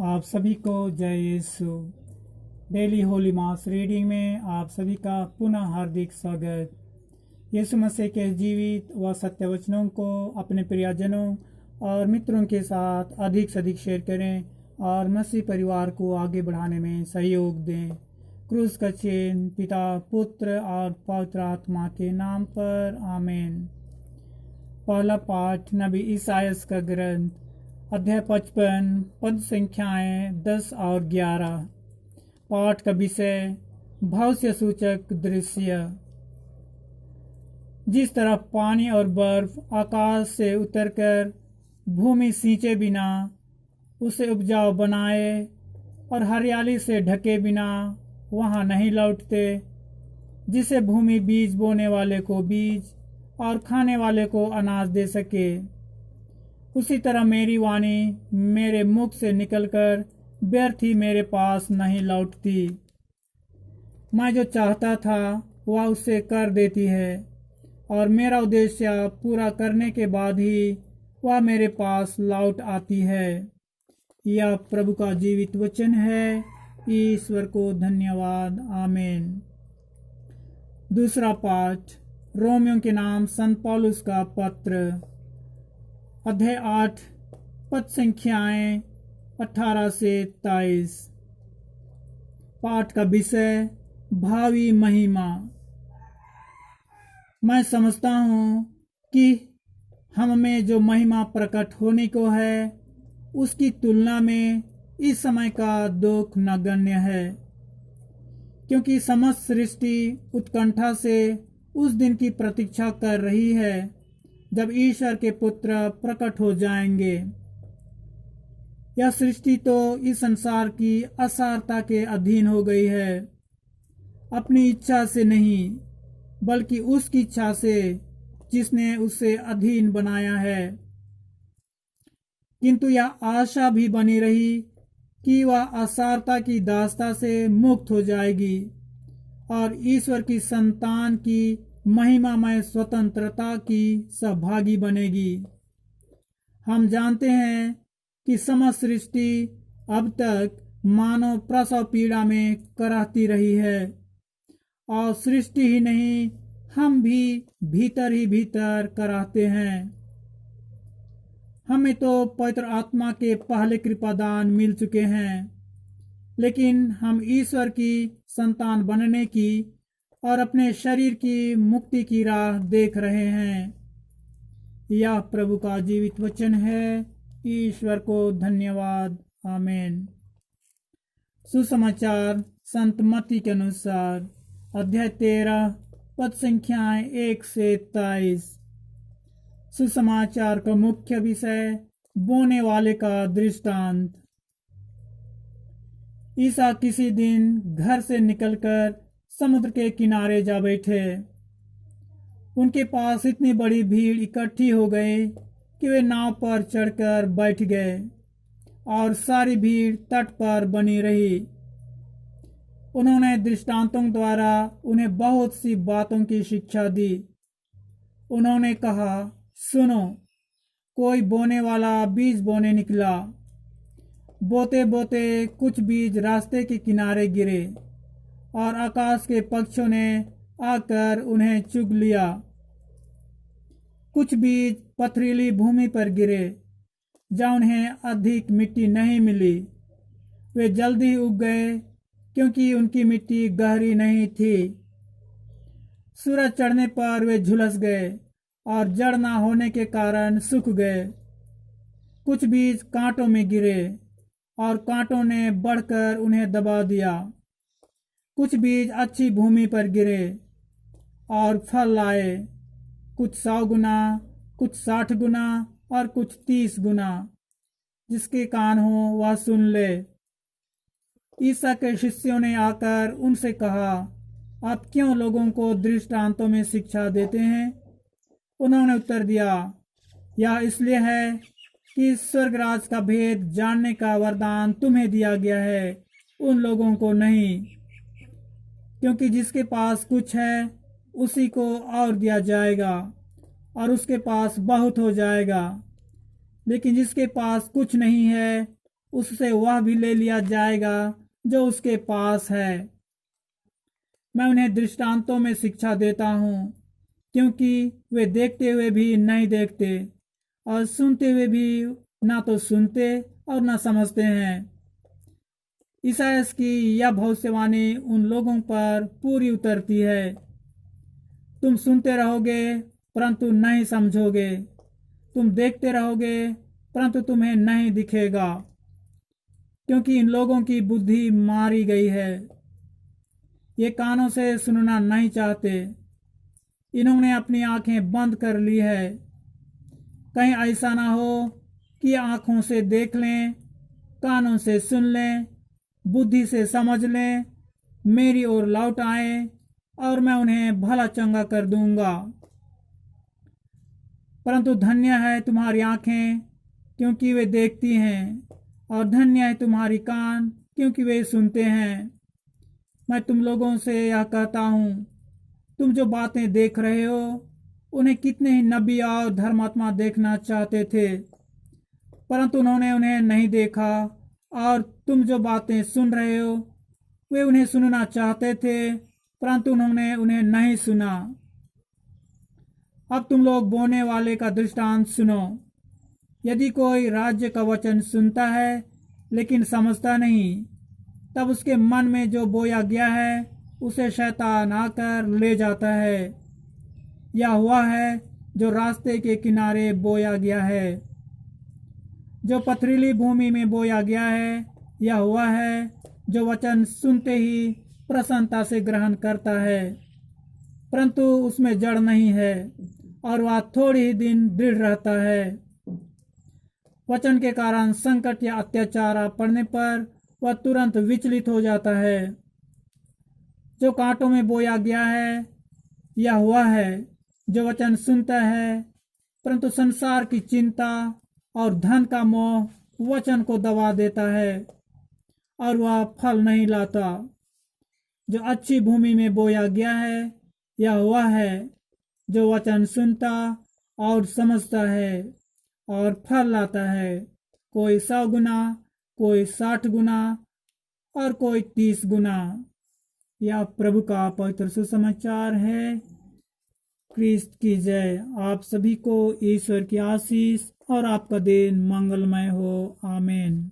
आप सभी को जय यीशु। डेली होली मास रीडिंग में आप सभी का पुनः हार्दिक स्वागत। यीशु मसीह के जीवित व सत्य वचनों को अपने प्रियजनों और मित्रों के साथ अधिक से अधिक शेयर करें और मसीह परिवार को आगे बढ़ाने में सहयोग दें। क्रूस का चिन्ह पिता, पुत्र और पवित्र आत्मा के नाम पर आमीन। पहला पाठ नबी ईसायास का ग्रंथ अध्याय 55 पद संख्याएं 10 और 11। पाठ का विषय भविष्य सूचक दृश्य। जिस तरह पानी और बर्फ आकाश से उतरकर भूमि सींचे बिना उसे उपजाऊ बनाए और हरियाली से ढके बिना वहां नहीं लौटते, जिसे भूमि बीज बोने वाले को बीज और खाने वाले को अनाज दे सके, उसी तरह मेरी वाणी मेरे मुख से निकलकर व्यर्थ ही मेरे पास नहीं लौटती। मैं जो चाहता था वह उसे कर देती है और मेरा उद्देश्य पूरा करने के बाद ही वह मेरे पास लौट आती है। यह प्रभु का जीवित वचन है। ईश्वर को धन्यवाद। आमीन। दूसरा पाठ रोमियों के नाम संत पौलुस का पत्र अध्याय 8 पद संख्याएं 18 से 23। पाठ का विषय भावी महिमा। मैं समझता हूँ कि हम में जो महिमा प्रकट होने को है उसकी तुलना में इस समय का दुख नगण्य है, क्योंकि समस्त सृष्टि उत्कंठा से उस दिन की प्रतीक्षा कर रही है जब ईश्वर के पुत्र प्रकट हो जाएंगे। यह सृष्टि तो इस संसार की असारता के अधीन हो गई है, अपनी इच्छा से नहीं बल्कि उसकी इच्छा से जिसने उसे अधीन बनाया है। किंतु यह आशा भी बनी रही कि वह असारता की दास्ता से मुक्त हो जाएगी और ईश्वर की संतान की महिमामय स्वतंत्रता की सहभागी बनेगी। हम जानते हैं कि समस्त सृष्टि अब तक मानव प्रसव पीड़ा में कराहती रही है और सृष्टि ही नहीं हम भी भीतर ही भीतर कराहते हैं। हमें तो पवित्र आत्मा के पहले कृपादान मिल चुके हैं, लेकिन हम ईश्वर की संतान बनने की और अपने शरीर की मुक्ति की राह देख रहे हैं। यह प्रभु का जीवित वचन है। ईश्वर को धन्यवाद। आमीन। सुसमाचार संत मत्ती के अनुसार अध्याय 13 पद संख्याएं 1 से 23। सुसमाचार का मुख्य विषय बोने वाले का दृष्टांत। ईसा किसी दिन घर से निकलकर समुद्र के किनारे जा बैठे। उनके पास इतनी बड़ी भीड़ इकट्ठी हो गई कि वे नाव पर चढ़कर बैठ गए और सारी भीड़ तट पर बनी रही। उन्होंने दृष्टांतों द्वारा उन्हें बहुत सी बातों की शिक्षा दी। उन्होंने कहा, सुनो, कोई बोने वाला बीज बोने निकला। बोते बोते कुछ बीज रास्ते के किनारे गिरे और आकाश के पक्षियों ने आकर उन्हें चुग लिया। कुछ बीज पथरीली भूमि पर गिरे जहाँ उन्हें अधिक मिट्टी नहीं मिली। वे जल्दी उग गए क्योंकि उनकी मिट्टी गहरी नहीं थी। सूरज चढ़ने पर वे झुलस गए और जड़ ना होने के कारण सूख गए। कुछ बीज कांटों में गिरे और कांटों ने बढ़कर उन्हें दबा दिया। कुछ बीज अच्छी भूमि पर गिरे और फल लाए, कुछ 100 गुना, कुछ 60 गुना और कुछ 30 गुना। जिसके कान हो वह सुन ले। ईसा के शिष्यों ने आकर उनसे कहा, आप क्यों लोगों को दृष्टांतों में शिक्षा देते हैं? उन्होंने उत्तर दिया, यह इसलिए है कि स्वर्गराज का भेद जानने का वरदान तुम्हें दिया गया है, उन लोगों को नहीं। क्योंकि जिसके पास कुछ है उसी को और दिया जाएगा और उसके पास बहुत हो जाएगा, लेकिन जिसके पास कुछ नहीं है उससे वह भी ले लिया जाएगा जो उसके पास है। मैं उन्हें दृष्टांतों में शिक्षा देता हूँ, क्योंकि वे देखते हुए भी नहीं देखते और सुनते हुए भी ना तो सुनते और ना समझते हैं। ईसायाह की यह भविष्यवाणी उन लोगों पर पूरी उतरती है। तुम सुनते रहोगे परंतु नहीं समझोगे, तुम देखते रहोगे परंतु तुम्हें नहीं दिखेगा, क्योंकि इन लोगों की बुद्धि मारी गई है। ये कानों से सुनना नहीं चाहते, इन्होंने अपनी आंखें बंद कर ली है। कहीं ऐसा ना हो कि आंखों से देख लें, कानों से सुन लें, बुद्धि से समझ लें, मेरी ओर लौट आए और मैं उन्हें भला चंगा कर दूंगा। परंतु धन्य है तुम्हारी आंखें, क्योंकि वे देखती हैं, और धन्य है तुम्हारी कान, क्योंकि वे सुनते हैं। मैं तुम लोगों से यह कहता हूँ, तुम जो बातें देख रहे हो उन्हें कितने ही नबी और धर्मात्मा देखना चाहते थे, परंतु उन्होंने उन्हें नहीं देखा। और तुम जो बातें सुन रहे हो वे उन्हें सुनना चाहते थे, परंतु उन्होंने उन्हें नहीं सुना। अब तुम लोग बोने वाले का दृष्टांत सुनो। यदि कोई राज्य का वचन सुनता है लेकिन समझता नहीं, तब उसके मन में जो बोया गया है उसे शैतान आकर ले जाता है। यह हुआ है जो रास्ते के किनारे बोया गया है। जो पथरीली भूमि में बोया गया है यह हुआ है जो वचन सुनते ही प्रसन्नता से ग्रहण करता है, परंतु उसमें जड़ नहीं है और वह थोड़ी ही दिन दृढ़ रहता है। वचन के कारण संकट या अत्याचार पड़ने पर वह तुरंत विचलित हो जाता है। जो कांटों में बोया गया है यह हुआ है जो वचन सुनता है, परंतु संसार की चिंता और धन का मोह वचन को दबा देता है और वह फल नहीं लाता। जो अच्छी भूमि में बोया गया है यह हुआ है जो वचन सुनता और समझता है और फल लाता है, कोई 100 गुना, कोई 60 गुना और कोई 30 गुना। यह प्रभु का पवित्र सुसमाचार है। क्रिस्त की जय। आप सभी को ईश्वर की आशीष और आपका दिन मंगलमय हो। आमीन।